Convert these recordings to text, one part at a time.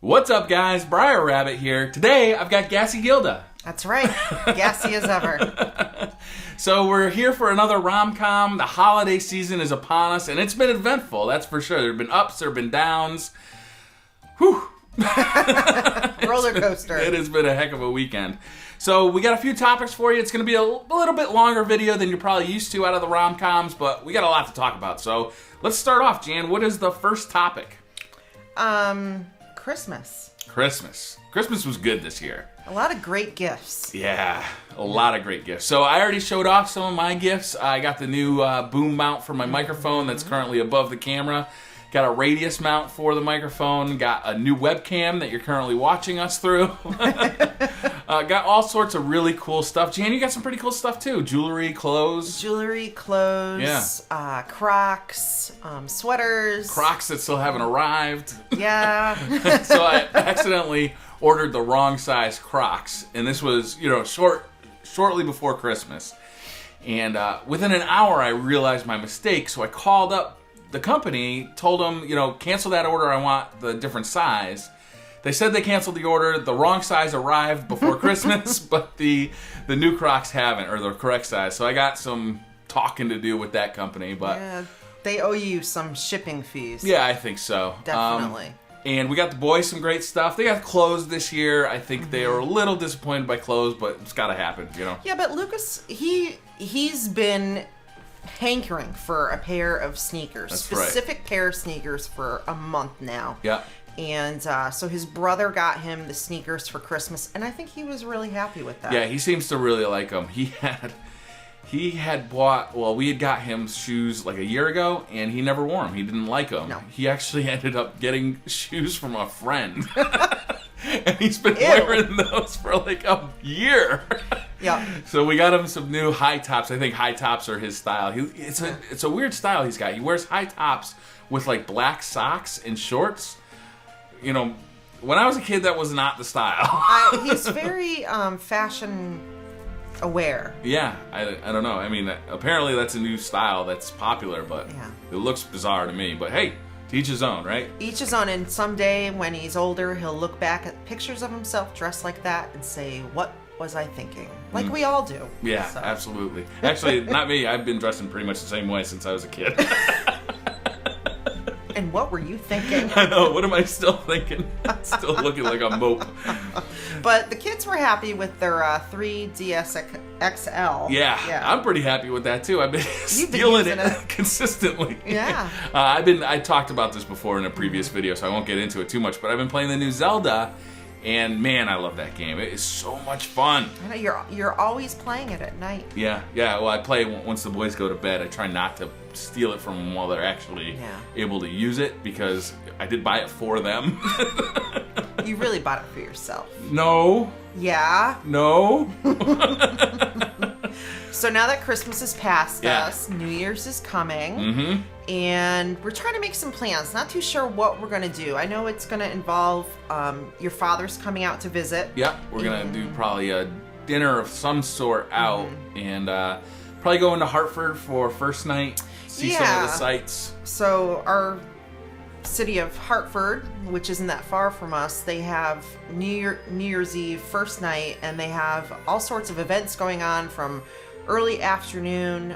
What's up, guys? BriarRabbit here. Today, I've got Gassy Gilda. That's right. Gassy as ever. So we're here for another Romm-Comm. The holiday season is upon us, and it's been eventful, that's for sure. There have been ups, there have been downs. Whew. Roller coaster. It has been a heck of a weekend. So we got a few topics for you. It's going to be a little bit longer video than you're probably used to out of the Romm-Comms, but we got a lot to talk about. So let's start off, Jan. What is the first topic? Christmas. Christmas was good this year. A lot of great gifts. Yeah, a lot of great gifts. So I already showed off some of my gifts. I got the new boom mount for my microphone that's currently above the camera. Got a radius mount for the microphone. Got a new webcam that you're currently watching us through. Got all sorts of really cool stuff. Jan, you got some pretty cool stuff too. Jewelry, clothes. Yeah. Crocs, sweaters. Crocs that still haven't arrived. Yeah. So I accidentally ordered the wrong size Crocs. And this was, shortly before Christmas. And within an hour I realized my mistake. So I called up the company, told them, cancel that order, I want the different size. They said they canceled the order, the wrong size arrived before Christmas, but the new Crocs haven't, or the correct size. So I got some talking to do with that company, but... Yeah, they owe you some shipping fees. Yeah, I think so. Definitely. And we got the boys some great stuff. They got clothes this year. I think they were a little disappointed by clothes, but it's got to happen, Yeah, but Lucas, he's been hankering for a pair of sneakers. That's specific right. pair of sneakers for a month now. Yeah. And so his brother got him the sneakers for Christmas, and I think he was really happy with that. Yeah, he seems to really like them. He had bought, we had got him shoes like a year ago, and he never wore them. He didn't like them. No. He actually ended up getting shoes from a friend. And he's been wearing those for like a year. Yeah. So we got him some new high tops. I think high tops are his style. It's a weird style he's got. He wears high tops with like black socks and shorts. When I was a kid, that was not the style. He's very fashion aware. Yeah, I don't know. I mean, apparently that's a new style that's popular, but it looks bizarre to me. But hey, to each his own, right? Each his own, and someday when he's older, he'll look back at pictures of himself dressed like that and say, what was I thinking? Like we all do. Yeah, so. Absolutely. Actually, not me. I've been dressing pretty much the same way since I was a kid. And what were you thinking? I know. What am I still thinking? Still looking like a mope. But the kids were happy with their 3DS XL. Yeah, I'm pretty happy with that too. I've been stealing it consistently. Yeah. I talked about this before in a previous video, so I won't get into it too much. But I've been playing the new Zelda, and man, I love that game. It is so much fun. I know you're always playing it at night. Yeah. Well, I play once the boys go to bed. I try not to steal it from them while they're actually able to use it, because I did buy it for them. You really bought it for yourself. No. Yeah. No. So now that Christmas is past us, New Year's is coming, and we're trying to make some plans. Not too sure what we're going to do. I know it's going to involve your father's coming out to visit. Yeah, we're going to do probably a dinner of some sort out, and probably go into Hartford for first night, see some of the sights. So our city of Hartford, which isn't that far from us, they have New Year's Eve first night, and they have all sorts of events going on from early afternoon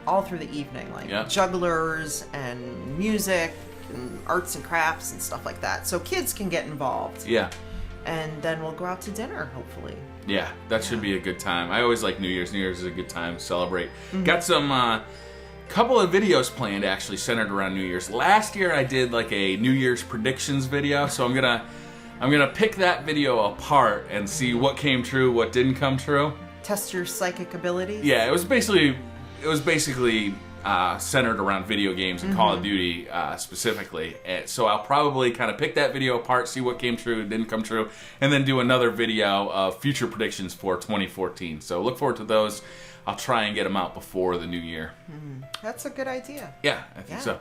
all through the evening, like jugglers and music and arts and crafts and stuff like that, so kids can get involved. Yeah. And then we'll go out to dinner, hopefully. Yeah, that should be a good time. I always like New Year's. New Year's is a good time to celebrate. Got some couple of videos planned actually centered around New Year's. Last year I did like a New Year's predictions video, so I'm gonna pick that video apart and see what came true, what didn't come true. Test your psychic abilities. Yeah, it was basically centered around video games and Call of Duty specifically. And so I'll probably kind of pick that video apart, see what came true, didn't come true, and then do another video of future predictions for 2014. So look forward to those. I'll try and get them out before the new year. That's a good idea. Yeah, I think so.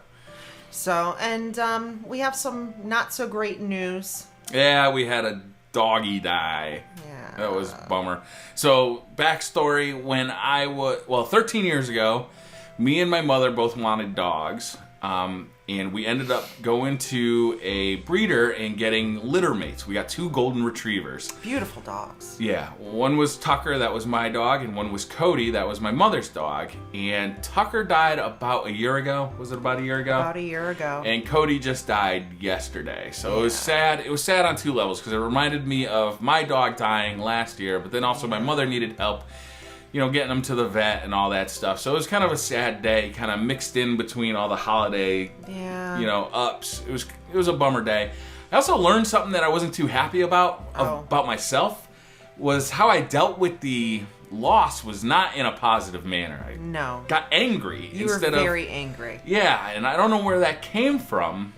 So, and we have some not so great news. Yeah, we had a doggy die. Yeah. That was a bummer. So, backstory, when I was, 13 years ago, me and my mother both wanted dogs, And we ended up going to a breeder and getting litter mates. We got 2 golden retrievers. Beautiful dogs. Yeah, one was Tucker, that was my dog, and one was Cody, that was my mother's dog. And Tucker died about a year ago. Was it about a year ago? About a year ago. And Cody just died yesterday. So it was sad. It was sad on 2 levels because it reminded me of my dog dying last year, but then also my mother needed help, getting them to the vet and all that stuff. So it was kind of a sad day, kind of mixed in between all the holiday, ups. It was a bummer day. I also learned something that I wasn't too happy about myself, was how I dealt with the loss was not in a positive manner. I got angry. You were very angry. Yeah, and I don't know where that came from,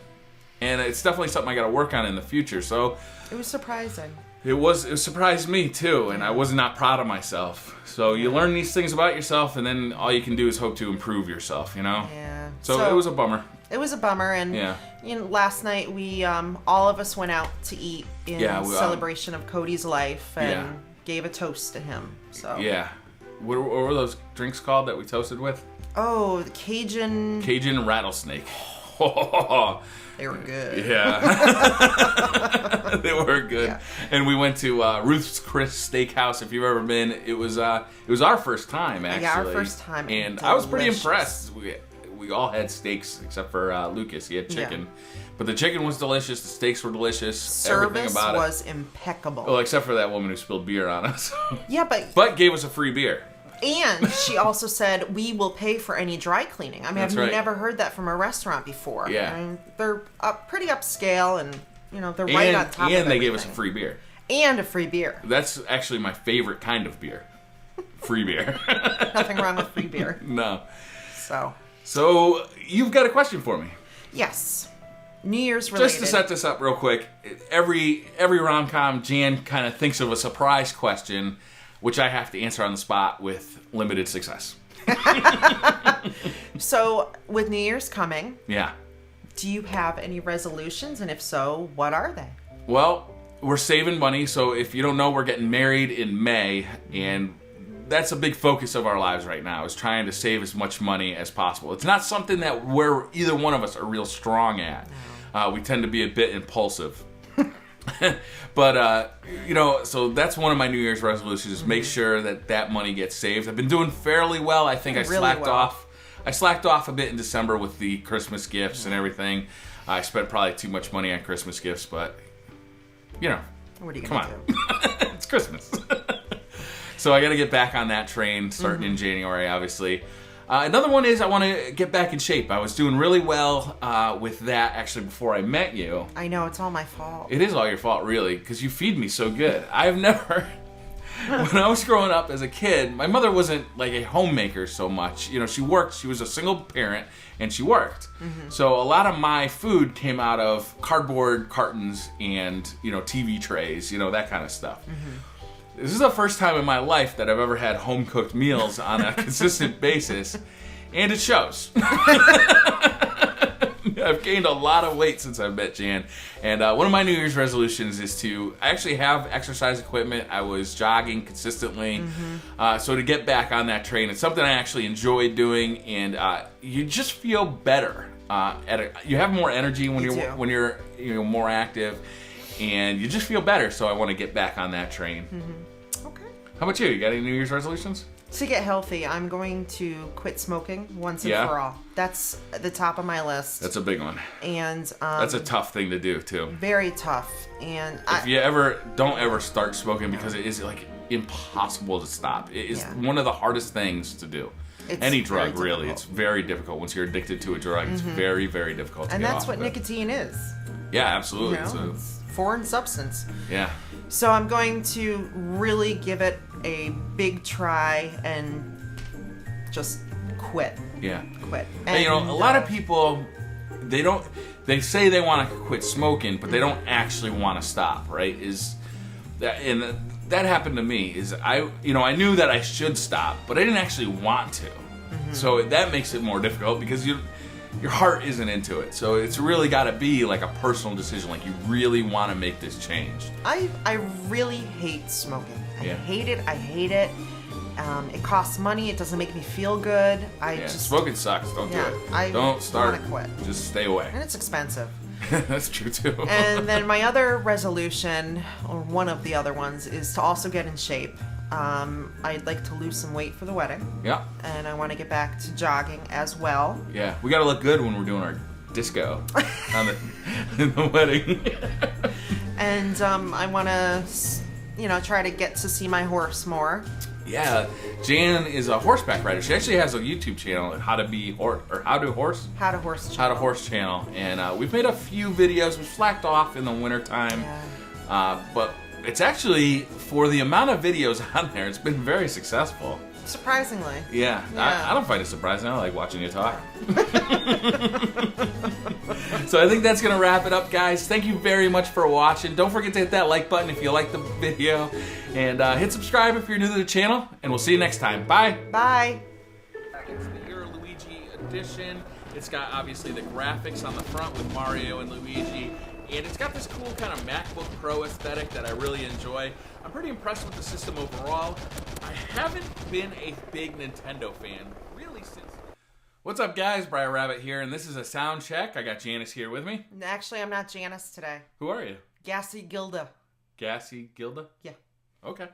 and it's definitely something I got to work on in the future. So it was surprising. It surprised me too, and I was not proud of myself. So you learn these things about yourself, and then all you can do is hope to improve yourself, Yeah. So it was a bummer. It was a bummer, and last night we all of us went out to eat in celebration of Cody's life and gave a toast to him. So what were those drinks called that we toasted with? Oh, the Cajun rattlesnake. They were good. Yeah. They were good. Yeah. And we went to Ruth's Chris Steakhouse. If you've ever been, it was our first time, actually. Yeah, our first time. And I was pretty impressed. We all had steaks except for Lucas. He had chicken. Yeah. But the chicken was delicious. The steaks were delicious. Service everything about was impeccable. Well, except for that woman who spilled beer on us. Yeah, but gave us a free beer. And she also said, we will pay for any dry cleaning. I mean, I've never heard that from a restaurant before. Yeah. I mean, they're pretty upscale, and, they're right on top of it. And they gave us a free beer. And a free beer. That's actually my favorite kind of beer. Free beer. Nothing wrong with free beer. No. So, you've got a question for me. Yes. New Year's related. Just to set this up real quick, every Romm-Comm, Jan kind of thinks of a surprise question, which I have to answer on the spot with limited success. So, with New Year's coming, do you have any resolutions? And if so, what are they? Well, we're saving money. So if you don't know, we're getting married in May, and that's a big focus of our lives right now, is trying to save as much money as possible. It's not something that either one of us are real strong at. No. We tend to be a bit impulsive. But, so that's one of my New Year's resolutions, is make sure that money gets saved. I've been doing fairly well. I think I slacked off. I slacked off a bit in December with the Christmas gifts and everything. I spent probably too much money on Christmas gifts, but, what are you going to do? It's Christmas. So I got to get back on that train starting in January, obviously. Another one is I want to get back in shape. I was doing really well with that, actually, before I met you. I know, it's all my fault. It is all your fault, really, because you feed me so good. I've never... When I was growing up as a kid, my mother wasn't like a homemaker so much. She worked. She was a single parent, and she worked. So a lot of my food came out of cardboard cartons and, TV trays, that kind of stuff. This is the first time in my life that I've ever had home-cooked meals on a consistent basis, and it shows. I've gained a lot of weight since I've met Jan, and one of my New Year's resolutions is to actually have exercise equipment. I was jogging consistently, so to get back on that train, it's something I actually enjoy doing, and you just feel better. You have more energy when you're more active, and you just feel better. So I want to get back on that train. Okay. How about you? You got any New Year's resolutions? To get healthy, I'm going to quit smoking once and for all. That's at the top of my list. That's a big one. And that's a tough thing to do too. Very tough. And if you don't ever start smoking, because it is like impossible to stop. It is one of the hardest things to do. It's any drug, really. It's very difficult. Once you're addicted to a drug, it's very, very difficult to get off. And that's what nicotine is. Yeah, absolutely. It's a foreign substance. Yeah. So I'm going to really give it a big try and just quit. Yeah. Quit. And a lot of people, they say they want to quit smoking, but they don't actually want to stop, right? That happened to me. I knew that I should stop, but I didn't actually want to. So that makes it more difficult because your heart isn't into it. So it's really got to be like a personal decision. Like you really want to make this change. I really hate smoking. I hate it. It costs money. It doesn't make me feel good. Smoking sucks. Don't do it. Don't start. I want to quit. Just stay away. And it's expensive. That's true too. And then my other resolution, or one of the other ones, is to also get in shape. I'd like to lose some weight for the wedding. Yeah. And I want to get back to jogging as well. Yeah, we got to look good when we're doing our disco in the wedding. And I want to, try to get to see my horse more. Yeah, Jan is a horseback rider. She actually has a YouTube channel, How to Horse channel, and we've made a few videos. We slacked off in the wintertime, but it's actually, for the amount of videos on there, it's been very successful. Surprisingly. Yeah. I don't find it surprising. I like watching you talk. So I think that's going to wrap it up, guys. Thank you very much for watching. Don't forget to hit that like button if you like the video. And hit subscribe if you're new to the channel. And we'll see you next time. Bye. Bye. It's the Hero Luigi edition. It's got, obviously, the graphics on the front with Mario and Luigi. And it's got this cool kind of MacBook Pro aesthetic that I really enjoy. I'm pretty impressed with the system overall. I haven't been a big Nintendo fan, really, since... What's up, guys? BriarRabbit here, and this is a sound check. I got Janice here with me. Actually, I'm not Janice today. Who are you? Gassy Gilda. Gassy Gilda? Yeah. Okay.